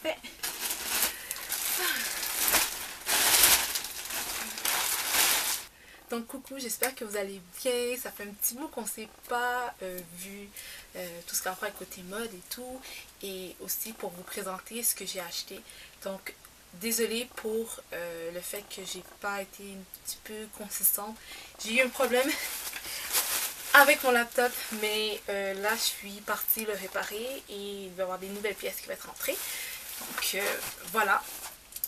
parfait. Donc coucou, j'espère que vous allez bien. Ça fait un petit bout qu'on ne s'est pas vu tout ce qui a rapport avec côté mode et tout. Et aussi pour vous présenter ce que j'ai acheté. Donc désolée pour le fait que j'ai pas été un petit peu consistante. J'ai eu un problème avec mon laptop, mais là je suis partie le réparer et il va y avoir des nouvelles pièces qui vont être rentrées. Donc voilà.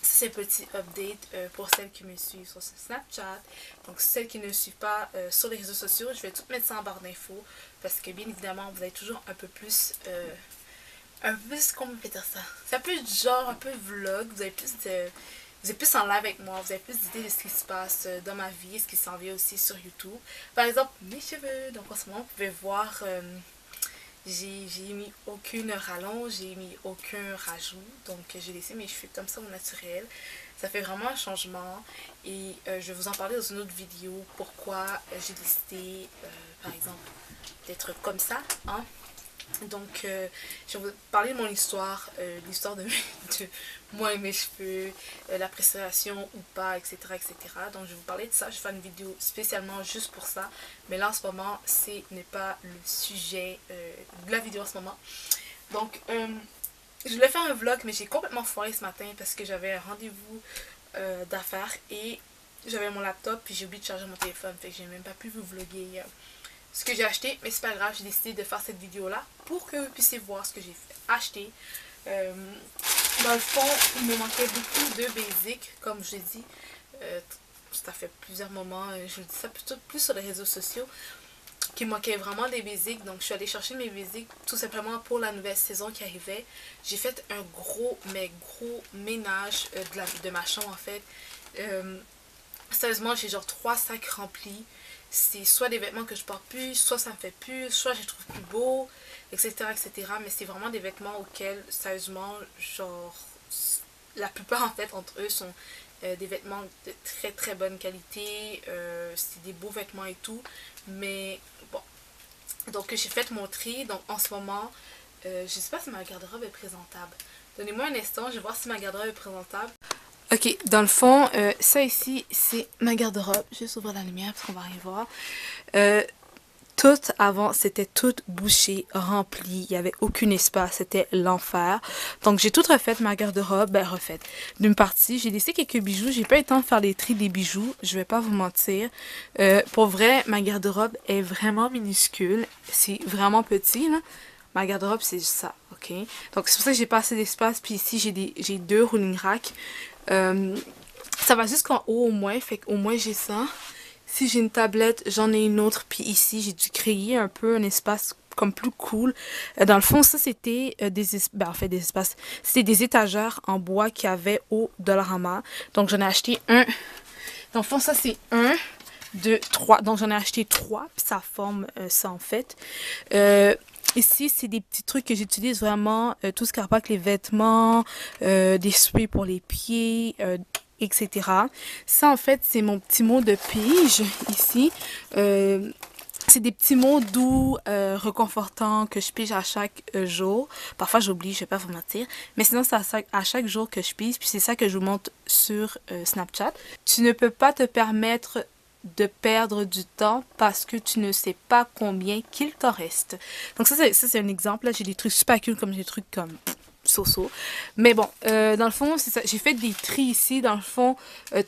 C'est un petit update pour celles qui me suivent sur Snapchat. Donc celles qui ne me suivent pas sur les réseaux sociaux, je vais tout mettre ça en barre d'infos. Parce que bien évidemment, vous avez toujours un peu plus... comment on peut dire ça? C'est un peu genre, un peu vlog. Vous êtes plus en live avec moi. Vous avez plus d'idées de ce qui se passe dans ma vie. Ce qui s'en vient aussi sur YouTube. Par exemple, mes cheveux. Donc en ce moment, vous pouvez voir... j'ai mis aucune rallonge, j'ai mis aucun rajout, donc j'ai laissé mes cheveux comme ça au naturel. Ça fait vraiment un changement et je vais vous en parler dans une autre vidéo pourquoi j'ai décidé par exemple d'être comme ça, hein. Donc je vais vous parler de mon histoire, l'histoire de moi et mes cheveux, la préparation ou pas, etc., etc. Donc je vais vous parler de ça, je vais faire une vidéo spécialement juste pour ça. Mais là en ce moment, ce n'est pas le sujet de la vidéo en ce moment. Donc je voulais faire un vlog mais j'ai complètement foiré ce matin parce que j'avais un rendez-vous d'affaires et j'avais mon laptop puis j'ai oublié de charger mon téléphone. Fait que j'ai même pas pu vous vlogger ce que j'ai acheté, mais c'est pas grave, j'ai décidé de faire cette vidéo là pour que vous puissiez voir ce que j'ai acheté. Dans le fond, il me manquait beaucoup de basics, comme je l'ai dit. Ça fait plusieurs moments, je le dis ça plutôt plus sur les réseaux sociaux, qu'il manquait vraiment des basics. Donc je suis allée chercher mes basics tout simplement pour la nouvelle saison qui arrivait. J'ai fait un gros ménage de ma chambre en fait. Sérieusement, j'ai genre 3 sacs remplis. C'est soit des vêtements que je porte plus, soit ça me fait plus, soit je les trouve plus beaux, etc., etc. Mais c'est vraiment des vêtements auxquels, sérieusement, genre, la plupart en fait entre eux sont des vêtements de très bonne qualité. C'est des beaux vêtements et tout. Mais bon, donc j'ai fait mon tri. Donc en ce moment, je sais pas si ma garde-robe est présentable. Donnez-moi un instant, je vais voir si ma garde-robe est présentable. Ok, dans le fond, ça ici, c'est ma garde-robe. Je vais juste ouvrir la lumière parce qu'on va rien voir. Tout avant, c'était tout bouché, rempli. Il n'y avait aucun espace. C'était l'enfer. Donc, j'ai tout refait ma garde-robe. Ben, refaite. D'une partie, j'ai laissé quelques bijoux. J'ai pas eu le temps de faire les tris des bijoux. Je vais pas vous mentir. Pour vrai, ma garde-robe est vraiment minuscule. C'est vraiment petit, là. Ma garde-robe, c'est ça, ok? Donc, c'est pour ça que j'ai pas assez d'espace. Puis ici, j'ai 2 rolling racks. Ça va jusqu'en haut au moins, fait qu'au moins j'ai ça. Si j'ai une tablette, j'en ai une autre. Puis ici, j'ai dû créer un peu un espace comme plus cool. Dans le fond, ça c'était des espaces. C'était des étagères en bois qu'il y avait au Dollarama. Donc j'en ai acheté un. Dans le fond, ça c'est 1, 2, 3. Donc j'en ai acheté 3. Puis ça forme ça en fait. Ici, c'est des petits trucs que j'utilise vraiment, tout ce qui a rapport avec les vêtements, des sprays pour les pieds, etc. Ça, en fait, c'est mon petit mot de pige, ici. C'est des petits mots doux, réconfortants que je pige à chaque jour. Parfois, j'oublie, je vais pas vous mentir. Mais sinon, c'est à chaque jour que je pige, puis c'est ça que je vous montre sur Snapchat. Tu ne peux pas te permettre de perdre du temps parce que tu ne sais pas combien qu'il t'en reste. Donc ça c'est un exemple. Là, j'ai des trucs super cool comme des trucs comme so-so. Mais bon, dans le fond, c'est ça. J'ai fait des tris ici. Dans le fond,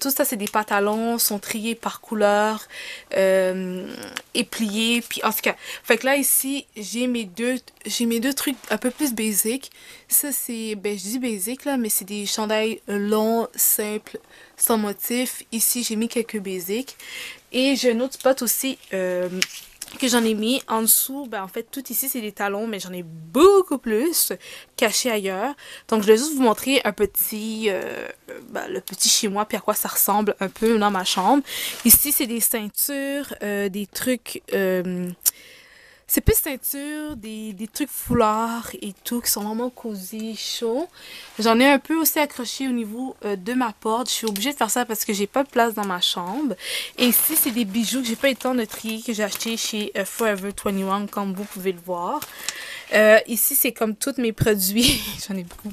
tout ça, c'est des pantalons, sont triés par couleur et pliés. Puis en tout cas, fait que là, ici, j'ai mes deux trucs un peu plus basiques. Ça, c'est, ben, je dis basique, là, mais c'est des chandails longs, simples, sans motif. Ici, j'ai mis quelques basiques. Et j'ai un autre spot aussi que j'en ai mis en dessous. Ben en fait, tout ici, c'est des talons, mais j'en ai beaucoup plus cachés ailleurs. Donc, je vais juste vous montrer un petit, le petit chez moi, puis à quoi ça ressemble un peu dans ma chambre. Ici, c'est des ceintures, des trucs... c'est plus ceinture, des trucs foulards et tout qui sont vraiment cosy, chauds. J'en ai un peu aussi accroché au niveau de ma porte. Je suis obligée de faire ça parce que j'ai pas de place dans ma chambre. Et ici, c'est des bijoux que j'ai pas eu le temps de trier, que j'ai acheté chez Forever 21, comme vous pouvez le voir. Ici, c'est comme tous mes produits, j'en ai beaucoup,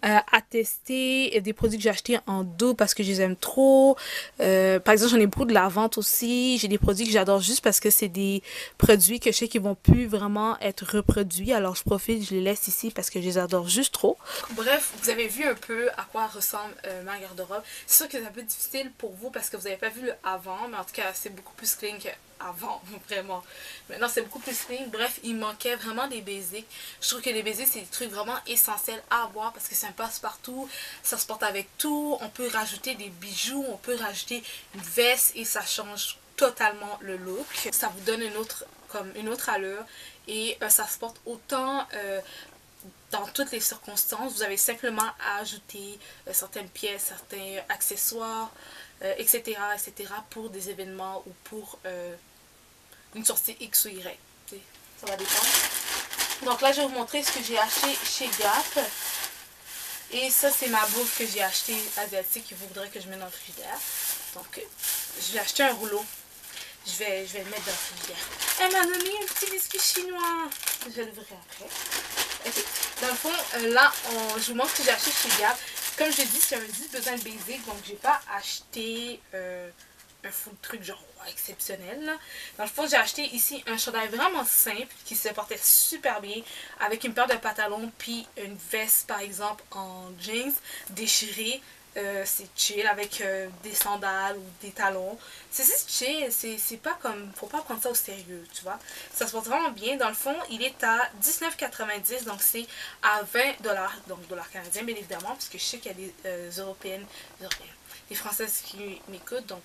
à tester. Des produits que j'ai achetés en dos parce que je les aime trop. Par exemple, j'en ai beaucoup de la vente aussi. J'ai des produits que j'adore juste parce que c'est des produits que je sais qu'ils vont plus vraiment être reproduits. Alors, je profite, je les laisse ici parce que je les adore juste trop. Bref, vous avez vu un peu à quoi ressemble ma garde-robe. C'est sûr que c'est un peu difficile pour vous parce que vous n'avez pas vu le avant, mais en tout cas, c'est beaucoup plus clean qu'avant, vraiment. Maintenant, c'est beaucoup plus clean. Bref, il manquait vraiment des basics. Je trouve que les basics, c'est des trucs vraiment essentiels à avoir parce que c'est un passe-partout. Ça se porte avec tout. On peut rajouter des bijoux, on peut rajouter une veste et ça change totalement le look. Ça vous donne une autre allure et ça se porte autant dans toutes les circonstances. Vous avez simplement à ajouter certaines pièces, certains accessoires, etc., etc. pour des événements ou pour une sortie X ou Y. Ça va dépendre. Donc là, je vais vous montrer ce que j'ai acheté chez Gap. Et ça, c'est ma bouffe que j'ai acheté asiatique qu'il voudrait que je mette dans le frigidaire. Donc, je vais acheter un rouleau. Je vais le mettre dans le frigidaire. Elle m'a donné un petit biscuit chinois. Je vais l'ouvrir après. Okay. Dans le fond, là, je vous montre ce que j'ai acheté chez Gap. Comme je l'ai dit, c'est un 10 besoin de basic. Donc, j'ai pas acheté un full truc genre exceptionnel. Là. Dans le fond, j'ai acheté ici un chandail vraiment simple qui se portait super bien avec une paire de pantalons puis une veste par exemple en jeans déchirée. C'est chill avec des sandales ou des talons. C'est chill, c'est pas comme, faut pas prendre ça au sérieux, tu vois. Ça se porte vraiment bien. Dans le fond, il est à 19,90$, donc c'est à 20$, donc dollars canadiens bien évidemment, parce que je sais qu'il y a des des Françaises qui m'écoutent, donc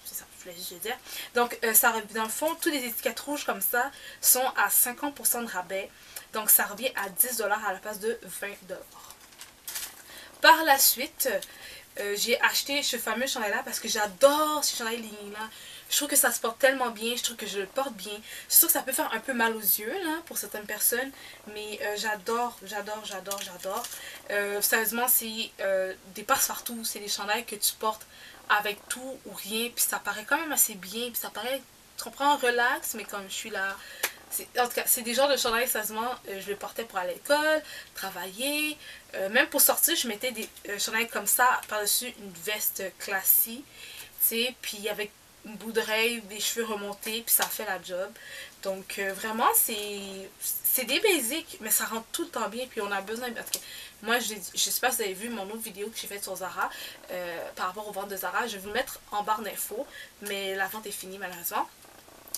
c'est ça, je voulais juste le dire. Donc, dans le fond, toutes les étiquettes rouges comme ça sont à 50% de rabais. Donc, ça revient à 10$ à la place de 20$. Par la suite, j'ai acheté ce fameux chandail-là parce que j'adore ce chandail ligné-là. Je trouve que ça se porte tellement bien, je trouve que je le porte bien. Je trouve que ça peut faire un peu mal aux yeux là, pour certaines personnes, mais j'adore. Sérieusement, c'est des passe-partout, c'est des chandails que tu portes avec tout ou rien, puis ça paraît quand même assez bien, puis ça paraît, tu comprends, relax, mais comme je suis là, en tout cas, c'est des genres de chandails, sérieusement, je le portais pour aller à l'école, travailler, même pour sortir, je mettais des chandails comme ça, par-dessus une veste classique, tu sais, puis avec une bout d'oreille, des cheveux remontés, puis ça fait la job. Donc, vraiment, c'est des basics, mais ça rentre tout le temps bien, puis on a besoin, parce que moi, je sais pas si vous avez vu mon autre vidéo que j'ai faite sur Zara, par rapport aux ventes de Zara, je vais vous le mettre en barre d'infos, mais la vente est finie malheureusement.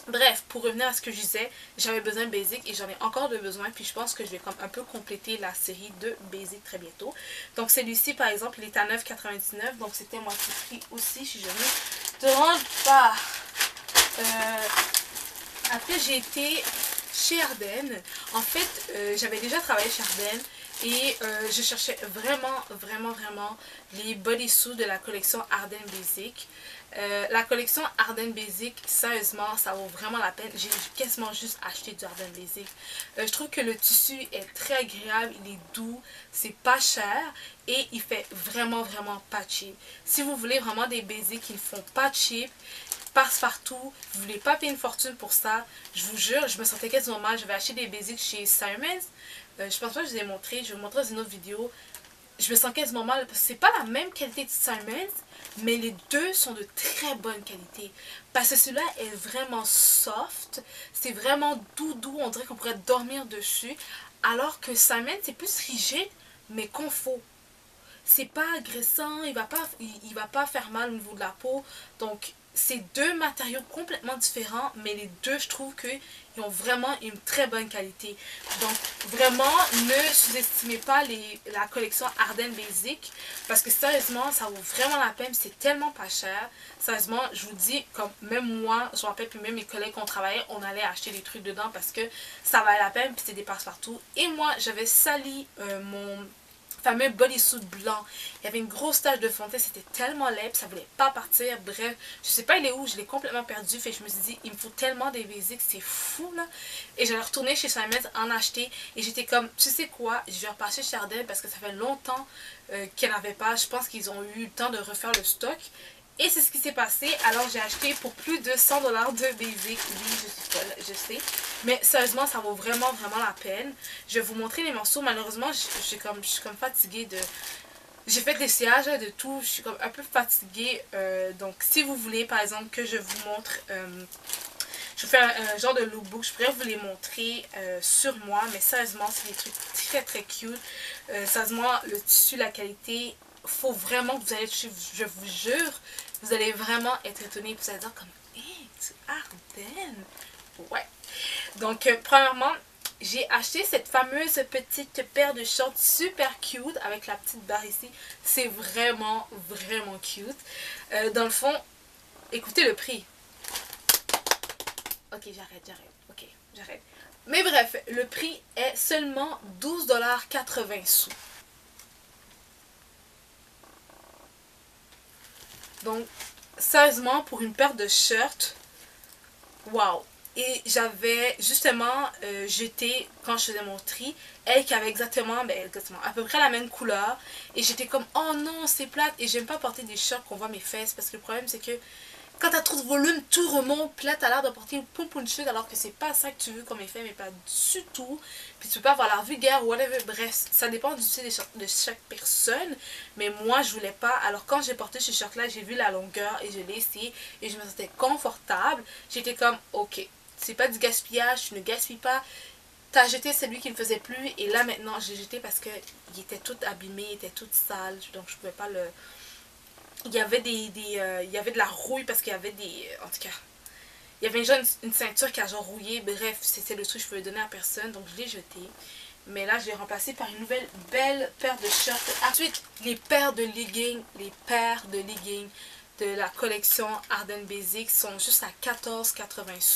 Bref, pour revenir à ce que je disais, j'avais besoin de basic et j'en ai encore de besoin, puis je pense que je vais comme un peu compléter la série de basic très bientôt. Donc celui-ci par exemple, il est à 9,99$, donc c'était moitié prix aussi si je ne te rends pas. Après j'ai été chez Ardennes. En fait, j'avais déjà travaillé chez Ardennes et je cherchais vraiment les bodysuits de la collection Ardennes Basic. La collection Ardennes Basic, sérieusement, ça vaut vraiment la peine. J'ai quasiment juste acheté du Ardennes Basic. Je trouve que le tissu est très agréable, il est doux, c'est pas cher et il fait vraiment pas cheap. Si vous voulez vraiment des basics qui ne font pas cheap, passe-partout, vous voulez pas payer une fortune pour ça, je vous jure, je me sentais quasiment mal. J'avais acheté des basics chez Simons. Je pense pas que je vous ai montré, je vais vous montrer dans une autre vidéo. Je me sens quasiment mal parce que c'est pas la même qualité de Simons, mais les deux sont de très bonne qualité. Parce que celui-là est vraiment soft, c'est vraiment doux, on dirait qu'on pourrait dormir dessus. Alors que Simons, c'est plus rigide, mais confort. C'est pas agressant, il va pas faire mal au niveau de la peau. Donc, c'est deux matériaux complètement différents, mais les deux, je trouve qu'ils ont vraiment une très bonne qualité. Donc, vraiment, ne sous-estimez pas la collection Ardennes Basic, parce que sérieusement, ça vaut vraiment la peine, c'est tellement pas cher. Sérieusement, je vous dis, comme même moi, je me rappelle, puis même mes collègues qu'on travaillait, on allait acheter des trucs dedans parce que ça valait la peine, puis c'est des passe-partout. Et moi, j'avais sali mon fameux bodysuit blanc. Il y avait une grosse tache de fond de teint, c'était tellement laid, ça voulait pas partir. Bref, je sais pas il est où, je l'ai complètement perdu. Fait que je me suis dit, il me faut tellement des basics, c'est fou là. Et j'allais retourner chez Simons en acheter. Et j'étais comme, tu sais quoi, je vais repasser chez Ardennes parce que ça fait longtemps qu'il n'y en avait pas. Je pense qu'ils ont eu le temps de refaire le stock. Et c'est ce qui s'est passé. Alors j'ai acheté pour plus de 100$ de basic. Oui, je suis folle, je sais. Mais sérieusement, ça vaut vraiment, vraiment la peine. Je vais vous montrer les morceaux. Malheureusement, je suis comme fatiguée de... J'ai fait des sièges de tout. Je suis comme un peu fatiguée. Donc si vous voulez, par exemple, que je vous montre... je fais un genre de lookbook. Je pourrais vous les montrer sur moi. Mais sérieusement, c'est des trucs très, très cute. Sérieusement, le tissu, la qualité... Faut vraiment que vous allez toucher, je vous jure, vous allez vraiment être étonné, vous allez dire comme, hey, tu Ardennes. Ouais. Donc, premièrement, j'ai acheté cette fameuse petite paire de shorts super cute avec la petite barre ici. C'est vraiment, vraiment cute. Dans le fond, écoutez le prix. Ok, j'arrête. Ok, j'arrête. Mais bref, le prix est seulement 12,80 $. Donc, sérieusement, pour une paire de shirts, wow! Et j'avais justement jeté, quand je faisais mon tri, elle qui avait exactement, à peu près la même couleur. Et j'étais comme, oh non, c'est plate. Et j'aime pas porter des shirts qu'on voit mes fesses. Parce que le problème, c'est que quand t'as trop de volume, tout remonte. Puis là, t'as l'air de porter une pompon de chute alors que c'est pas ça que tu veux comme effet, mais pas du tout. Puis tu peux pas avoir l'air vulgaire ou whatever. Bref, ça dépend du style de chaque personne. Mais moi, je voulais pas. Alors quand j'ai porté ce shirt-là, j'ai vu la longueur et je l'ai essayé. Et je me sentais confortable. J'étais comme, ok, c'est pas du gaspillage, tu ne gaspilles pas. T'as jeté celui qui ne faisait plus. Et là, maintenant, j'ai jeté parce que il était tout abîmé, il était tout sale. Donc je pouvais pas le... Il y avait il y avait de la rouille parce qu'il y avait des... En tout cas, il y avait déjà une ceinture qui a genre rouillé. Bref, c'était le truc que je pouvais donner à personne. Donc je l'ai jeté. Mais là, je l'ai remplacé par une nouvelle belle paire de shorts. Ensuite, les paires de leggings. Les paires de leggings de la collection Ardennes Basics sont juste à 14,80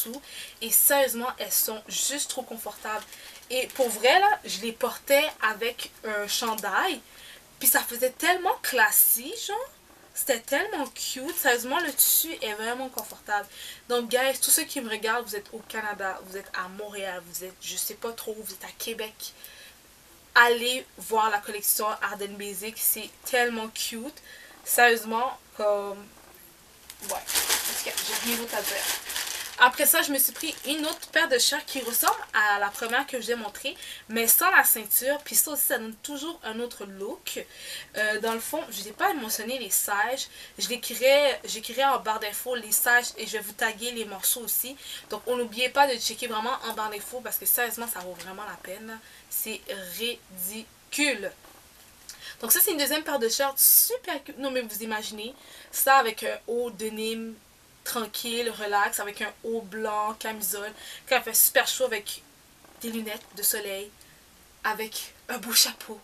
$. Et sérieusement, elles sont juste trop confortables. Et pour vrai, là, je les portais avec un chandail. Puis ça faisait tellement classique, genre. C'était tellement cute. Sérieusement, le tissu est vraiment confortable. Donc, guys, tous ceux qui me regardent, vous êtes au Canada, vous êtes à Montréal, vous êtes, je sais pas trop, vous êtes à Québec. Allez voir la collection Ardennes Basics. C'est tellement cute. Sérieusement, comme... Ouais. En tout cas, j'ai rien d'autre à dire. Après ça, je me suis pris une autre paire de shorts qui ressemble à la première que je vous ai montrée, mais sans la ceinture. Puis ça aussi, ça donne toujours un autre look. Dans le fond, je n'ai pas mentionné les sizes. J'écrirai en barre d'infos les sizes et je vais vous taguer les morceaux aussi. Donc, on n'oubliez pas de checker vraiment en barre d'infos parce que sérieusement, ça vaut vraiment la peine. C'est ridicule. Donc ça, c'est une deuxième paire de shorts super cute. Non, mais vous imaginez ça avec un haut denim tranquille, relax, avec un haut blanc, camisole, quand il fait super chaud avec des lunettes de soleil, avec un beau chapeau,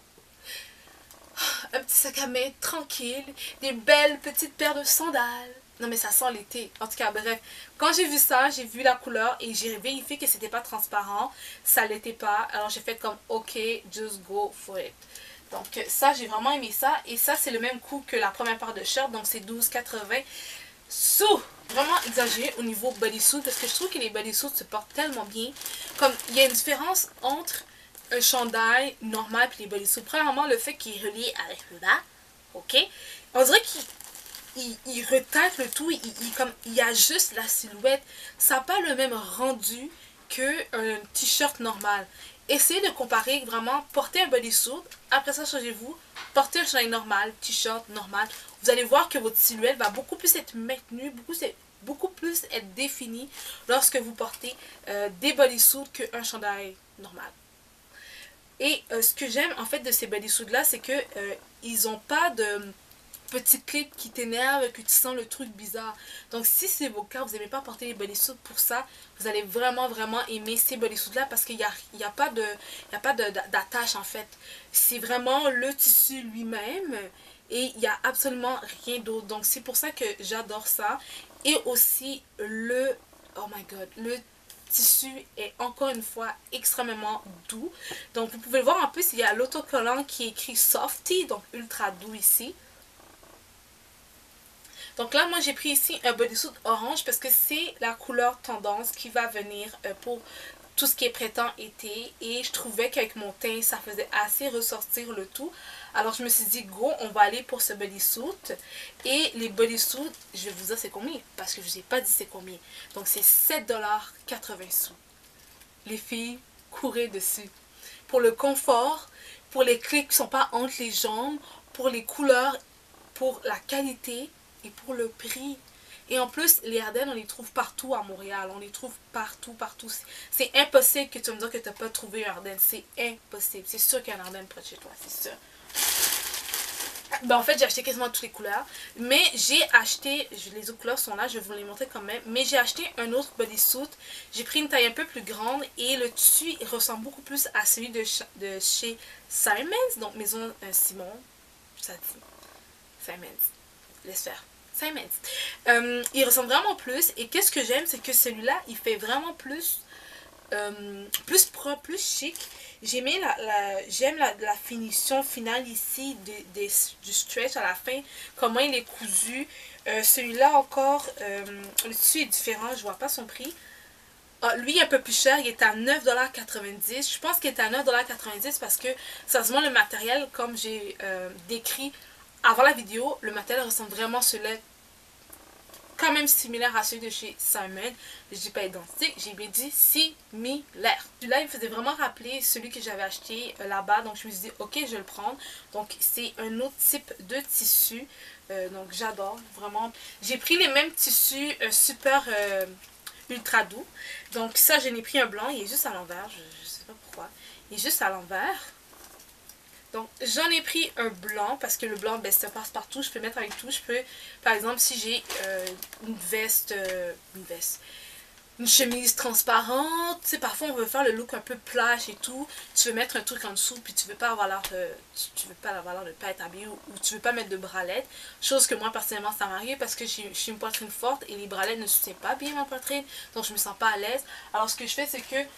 un petit sac à main tranquille, des belles petites paires de sandales. Non mais ça sent l'été. En tout cas, bref, quand j'ai vu ça, j'ai vu la couleur et j'ai vérifié que c'était pas transparent. Ça l'était pas. Alors j'ai fait comme ok, just go for it. Donc ça, j'ai vraiment aimé ça. Et ça, c'est le même coût que la première paire de shorts. Donc c'est 12,80 $. Vraiment exagéré au niveau bodysuit parce que je trouve que les bodysuits se portent tellement bien. Comme il y a une différence entre un chandail normal et les bodysuits. Premièrement, le fait qu'il est relié avec le bas. Ok. On dirait qu'il retaille le tout. Il ajuste la silhouette. Ça n'a pas le même rendu qu'un t-shirt normal. Essayez de comparer vraiment, portez un bodysuit, après ça changez-vous, portez un chandail normal, t-shirt normal. Vous allez voir que votre silhouette va beaucoup plus être maintenue, beaucoup plus être définie lorsque vous portez des bodysuits qu'un chandail normal. Et ce que j'aime en fait de ces bodysuits là, c'est que ils n'ont pas de petits clips qui t'énervent, que tu sens le truc bizarre. Donc si c'est vos cas, vous n'aimez pas porter les bodysuits pour ça, vous allez vraiment aimer ces bodysuits là parce qu'il n'y a pas d'attache en fait. C'est vraiment le tissu lui-même et il n'y a absolument rien d'autre. Donc c'est pour ça que j'adore ça. Et aussi oh my god, le tissu est encore une fois extrêmement doux. Donc vous pouvez voir en plus, il y a l'autocollant qui est écrit Softy, donc ultra doux ici. Donc là, moi, j'ai pris ici un bodysuit orange parce que c'est la couleur tendance qui va venir pour tout ce qui est printemps-été. Et je trouvais qu'avec mon teint, ça faisait assez ressortir le tout. Alors je me suis dit, go, on va aller pour ce bodysuit. Et les bodysuits, je vais vous dire c'est combien, parce que je ne vous ai pas dit c'est combien. Donc c'est 7,80 $. Les filles, courez dessus. Pour le confort, pour les clés qui ne sont pas entre les jambes, pour les couleurs, pour la qualité et pour le prix. Et en plus, les Ardennes, on les trouve partout à Montréal. On les trouve partout, partout. C'est impossible que tu me dises que tu n'as pas trouvé un Ardennes. C'est impossible. C'est sûr qu'il y a un Ardennes près de chez toi. C'est sûr. Ben, en fait, j'ai acheté quasiment toutes les couleurs. Mais j'ai acheté, les autres couleurs sont là, je vais vous les montrer quand même. Mais j'ai acheté un autre bodysuit. J'ai pris une taille un peu plus grande. Et le tissu, il ressemble beaucoup plus à celui de chez Simons. Donc, Maison Simon. Ça dit. Simons. Laisse faire. Simons. Il ressemble vraiment plus. Et qu'est-ce que j'aime, c'est que celui-là, il fait vraiment plus propre, plus chic. J'aime la finition finale ici du stretch à la fin, comment il est cousu. Celui-là encore, le tissu est différent, je vois pas son prix. Ah, lui il est un peu plus cher, il est à 9,90 $. Je pense qu'il est à 9,90 $ parce que sérieusement le matériel, comme j'ai décrit avant la vidéo, le matériel ressemble vraiment à celui-là, quand même similaire à celui de chez Simon. Je dis pas identique, j'ai bien dit similaire. Celui-là, il me faisait vraiment rappeler celui que j'avais acheté là-bas. Donc, je me suis dit, ok, je vais le prendre. Donc, c'est un autre type de tissu. Donc, j'adore, vraiment. J'ai pris les mêmes tissus super ultra doux. Donc, ça, je n'ai pris un blanc. Il est juste à l'envers. Je sais pas pourquoi. Il est juste à l'envers. Donc, j'en ai pris un blanc parce que le blanc, ben, ça passe partout. Je peux mettre avec tout. Je peux, par exemple, si j'ai une veste, une chemise transparente, tu sais, parfois on veut faire le look un peu plage et tout. Tu veux mettre un truc en dessous, puis tu veux pas avoir l'air tu veux pas avoir l'air de pas être habillé ou tu veux pas mettre de bralettes. Chose que moi, personnellement, ça m'arrive parce que je suis une poitrine forte et les bralettes ne soutiennent pas bien ma poitrine. Donc, je me sens pas à l'aise. Alors, ce que je fais, c'est que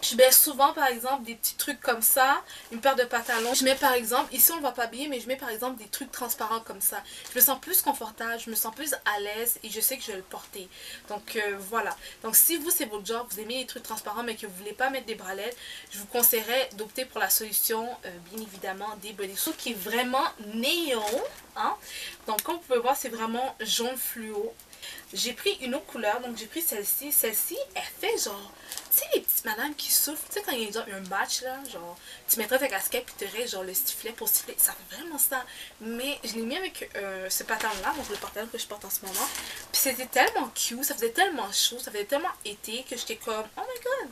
je mets souvent par exemple des petits trucs comme ça, une paire de pantalons. Je mets par exemple, ici on ne va pas habiller, mais je mets par exemple des trucs transparents comme ça. Je me sens plus confortable, je me sens plus à l'aise et je sais que je vais le porter. Donc voilà. Donc si vous c'est votre genre, vous aimez les trucs transparents mais que vous ne voulez pas mettre des bralettes, je vous conseillerais d'opter pour la solution, bien évidemment, des bodysuits qui est vraiment néon. Hein? Donc comme vous pouvez voir, c'est vraiment jaune fluo. J'ai pris une autre couleur, donc j'ai pris celle-ci. Celle-ci, elle fait genre, tu sais les petites madames qui souffrent, tu sais quand il y a genre un match là, genre, tu mettrais ta casquette puis tu aurais genre le sifflet pour siffler, ça fait vraiment ça. Mais je l'ai mis avec ce pantalon-là, donc le pantalon que je porte en ce moment. Puis c'était tellement cute, ça faisait tellement chaud, ça faisait tellement été que j'étais comme, oh my god,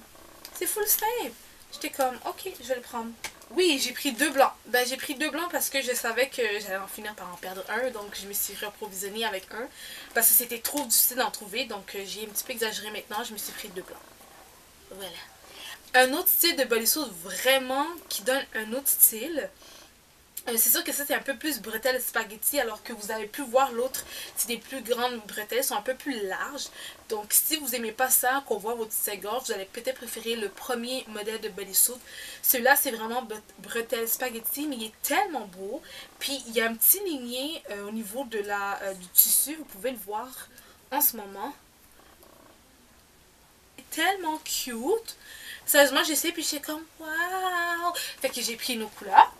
c'est full style. J'étais comme, ok, je vais le prendre. Oui, j'ai pris deux blancs. Ben, j'ai pris deux blancs parce que je savais que j'allais en finir par en perdre un. Donc, je me suis reprovisionnée avec un. Parce que c'était trop difficile d'en trouver. Donc, j'ai un petit peu exagéré maintenant. Je me suis pris deux blancs. Voilà. Un autre style de bodysuit vraiment qui donne un autre style. C'est sûr que ça c'est un peu plus bretelles spaghetti alors que vous avez pu voir l'autre, c'est des plus grandes bretelles, sont un peu plus larges. Donc si vous n'aimez pas ça, qu'on voit votre gorge, vous allez peut-être préférer le premier modèle de bodysuit. Celui-là c'est vraiment bretelles spaghetti mais il est tellement beau. Puis il y a un petit ligné au niveau de du tissu, vous pouvez le voir en ce moment. Tellement cute. Sérieusement, j'essaie puis j'étais comme waouh. Fait que j'ai pris une autre couleur.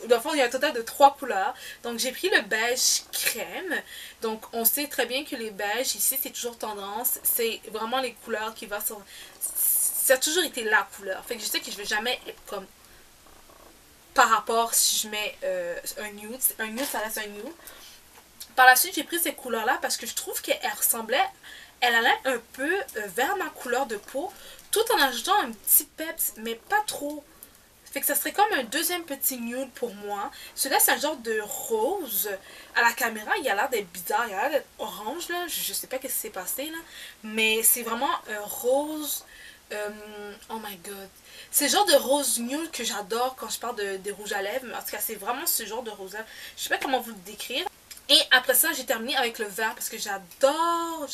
Dans le fond, il y a un total de 3 couleurs. Donc j'ai pris le beige crème. Donc on sait très bien que les beiges ici c'est toujours tendance. C'est vraiment les couleurs qui vont sur. Ça a toujours été la couleur. Fait que je sais que je vais jamais être comme par rapport si je mets un nude. Un nude ça reste un nude. Par la suite j'ai pris ces couleurs là parce que je trouve qu'elles ressemblaient. Elle allait un peu vers ma couleur de peau, tout en ajoutant un petit peps, mais pas trop. Fait que ça serait comme un deuxième petit nude pour moi. Celui-là, c'est un genre de rose. À la caméra, il a l'air d'être bizarre, il a l'air d'être orange, là. Je sais pas ce qui s'est passé, là. Mais c'est vraiment un rose. Oh my god. C'est le genre de rose nude que j'adore quand je parle des rouges à lèvres. Mais en tout cas, c'est vraiment ce genre de rose-là. Je sais pas comment vous le décrire. Et après ça, j'ai terminé avec le vert parce que j'adore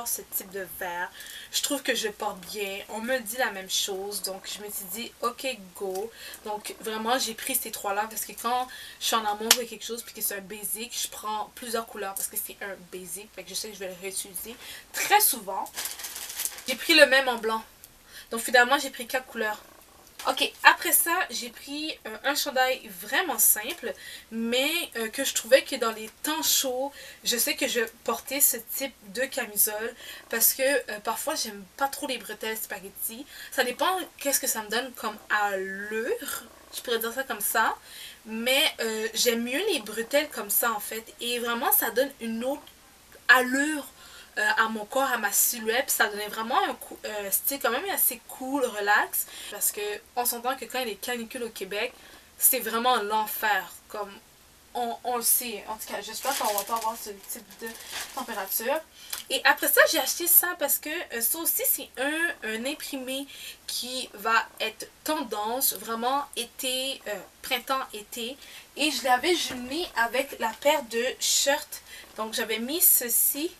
ce type de vert. Je trouve que je le porte bien. On me dit la même chose. Donc, je me suis dit, ok, go. Donc, vraiment, j'ai pris ces trois-là parce que quand je suis en amour de quelque chose puis que c'est un basic, je prends plusieurs couleurs parce que c'est un basic. Fait que je sais que je vais le réutiliser très souvent. J'ai pris le même en blanc. Donc finalement j'ai pris 4 couleurs. Ok, après ça, j'ai pris un chandail vraiment simple, mais que je trouvais que dans les temps chauds, je sais que je portais ce type de camisole parce que parfois j'aime pas trop les bretelles spaghetti. Ça dépend qu'est-ce que ça me donne comme allure, je pourrais dire ça comme ça, mais j'aime mieux les bretelles comme ça en fait. Et vraiment, ça donne une autre allure à mon corps, à ma silhouette. Ça donnait vraiment un style quand même assez cool, relax. Parce que on s'entend que quand il y a des canicules au Québec, c'est vraiment l'enfer. Comme on le sait. En tout cas, j'espère qu'on va pas avoir ce type de température. Et après ça, j'ai acheté ça parce que ça aussi, c'est un imprimé qui va être tendance, vraiment été, printemps-été. Et je l'avais jumelé avec la paire de shirts. Donc, j'avais mis ceci.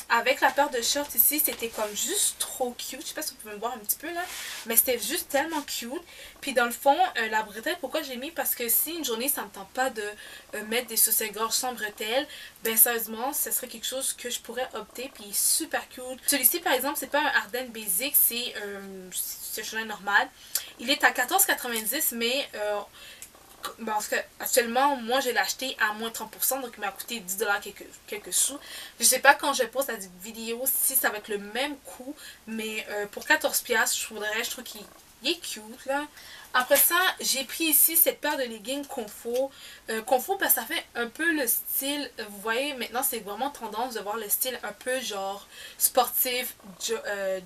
Avec la paire de shorts ici, c'était comme juste trop cute. Je sais pas si vous pouvez me voir un petit peu là, mais c'était juste tellement cute. Puis dans le fond, la bretelle, pourquoi j'ai mis? Parce que si une journée ça me tente pas de mettre des soutiens-gorge sans bretelle, ben sérieusement, ce serait quelque chose que je pourrais opter. Puis super cute. Celui-ci par exemple, c'est pas un Ardennes Basic, c'est un chandail normal. Il est à 14,90 mais parce que actuellement moi je l'ai acheté à moins 30%, donc il m'a coûté 10$ quelques sous. Je sais pas quand je pose la vidéo si ça va être le même coût, mais pour 14$, je trouve qu'il est cute là. Après ça, j'ai pris ici cette paire de leggings Confo. Confo parce que ça fait un peu le style, vous voyez maintenant c'est vraiment tendance de voir le style un peu genre sportif,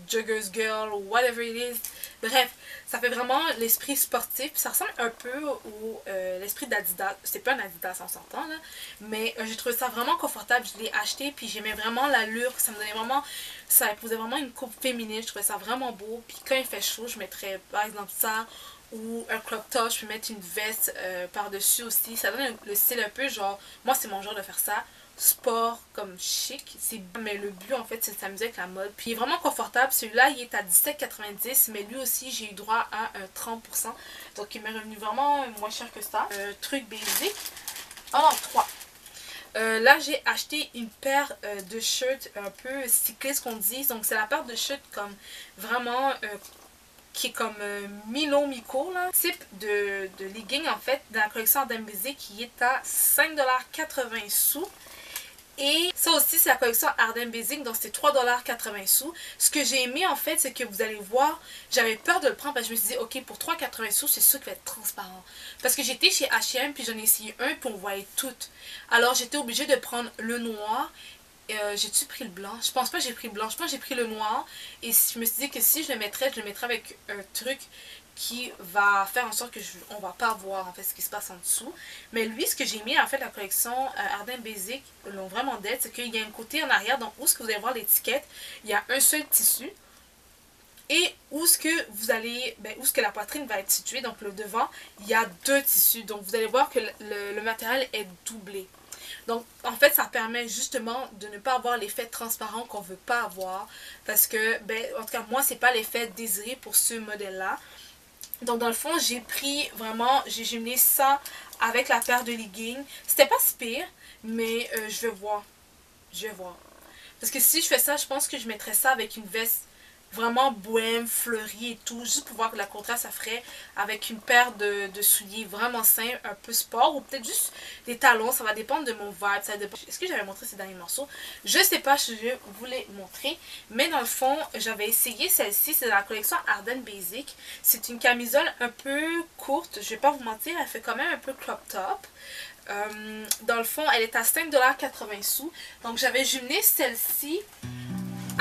joggers girl, whatever it is. Bref, ça fait vraiment l'esprit sportif. Ça ressemble un peu au l'esprit d'Adidas. C'est pas un Adidas, on s'entend là. Mais j'ai trouvé ça vraiment confortable. Je l'ai acheté puis j'aimais vraiment l'allure. Ça me donnait vraiment... Ça posait vraiment une coupe féminine. Je trouvais ça vraiment beau. Puis quand il fait chaud, je mettrais par exemple ça ou un crop top. Je peux mettre une veste par-dessus aussi. Ça donne le style un peu genre... Moi, c'est mon genre de faire ça. Sport comme chic, mais le but en fait c'est de s'amuser avec la mode, puis il est vraiment confortable. Celui-là il est à 17,90 mais lui aussi j'ai eu droit à 30%, donc il m'est revenu vraiment moins cher que ça. Truc basic, oh non 3. Là j'ai acheté une paire de shirts un peu cyclistes qu'on dit, donc c'est la paire de shirts comme vraiment qui est comme mi-long mi-court là, type de legging en fait dans la collection Ardennes Basic qui est à 5,80$. Et ça aussi, c'est la collection Ardennes Basic, donc c'est 3,80$. Ce que j'ai aimé en fait, c'est que vous allez voir, j'avais peur de le prendre parce que je me suis dit, ok, pour 3,80$, c'est sûr qu'il va être transparent. Parce que j'étais chez H&M, puis j'en ai essayé un, puis on voyait tout. Alors j'étais obligée de prendre le noir. J'ai-tu pris le blanc? Je pense pas que j'ai pris le blanc, je pense que j'ai pris le noir. Et je me suis dit que si je le mettrais avec un truc qui va faire en sorte que on va pas voir en fait ce qui se passe en dessous. Mais lui, ce que j'ai mis en fait la collection Ardennes Basic, l'ont vraiment d'aide, c'est qu'il y a un côté en arrière, donc où est-ce que vous allez voir l'étiquette, il y a un seul tissu. Et où est-ce que vous allez, où est-ce que la poitrine va être située, donc le devant, il y a 2 tissus. Donc vous allez voir que le matériel est doublé. Donc, en fait, ça permet justement de ne pas avoir l'effet transparent qu'on ne veut pas avoir. Parce que, en tout cas, moi, c'est pas l'effet désiré pour ce modèle-là. Donc, dans le fond, j'ai pris vraiment, j'ai jumelé ça avec la paire de leggings. C'était pas si pire, mais je vais voir. Je vais voir. Parce que si je fais ça, je pense que je mettrais ça avec une veste vraiment bohème, fleurie et tout, juste pour voir que la contraste ça ferait avec une paire de souliers vraiment simples, un peu sport, ou peut-être juste des talons, ça va dépendre de mon vibe. Est-ce que j'avais montré ces derniers morceaux? Je sais pas, je vous les montrer, mais dans le fond, j'avais essayé celle-ci, c'est la collection Ardennes Basic. C'est une camisole un peu courte, je vais pas vous mentir, elle fait quand même un peu crop top. Dans le fond, elle est à 5,80$, donc j'avais jumelé celle-ci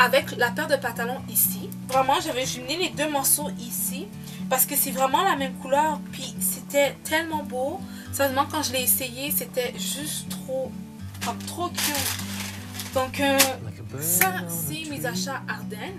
avec la paire de pantalons ici. Vraiment, j'avais jumelé les 2 morceaux ici parce que c'est vraiment la même couleur. Puis c'était tellement beau. Sérieusement, quand je l'ai essayé, c'était juste trop cute. Donc ça, c'est mes achats Ardennes.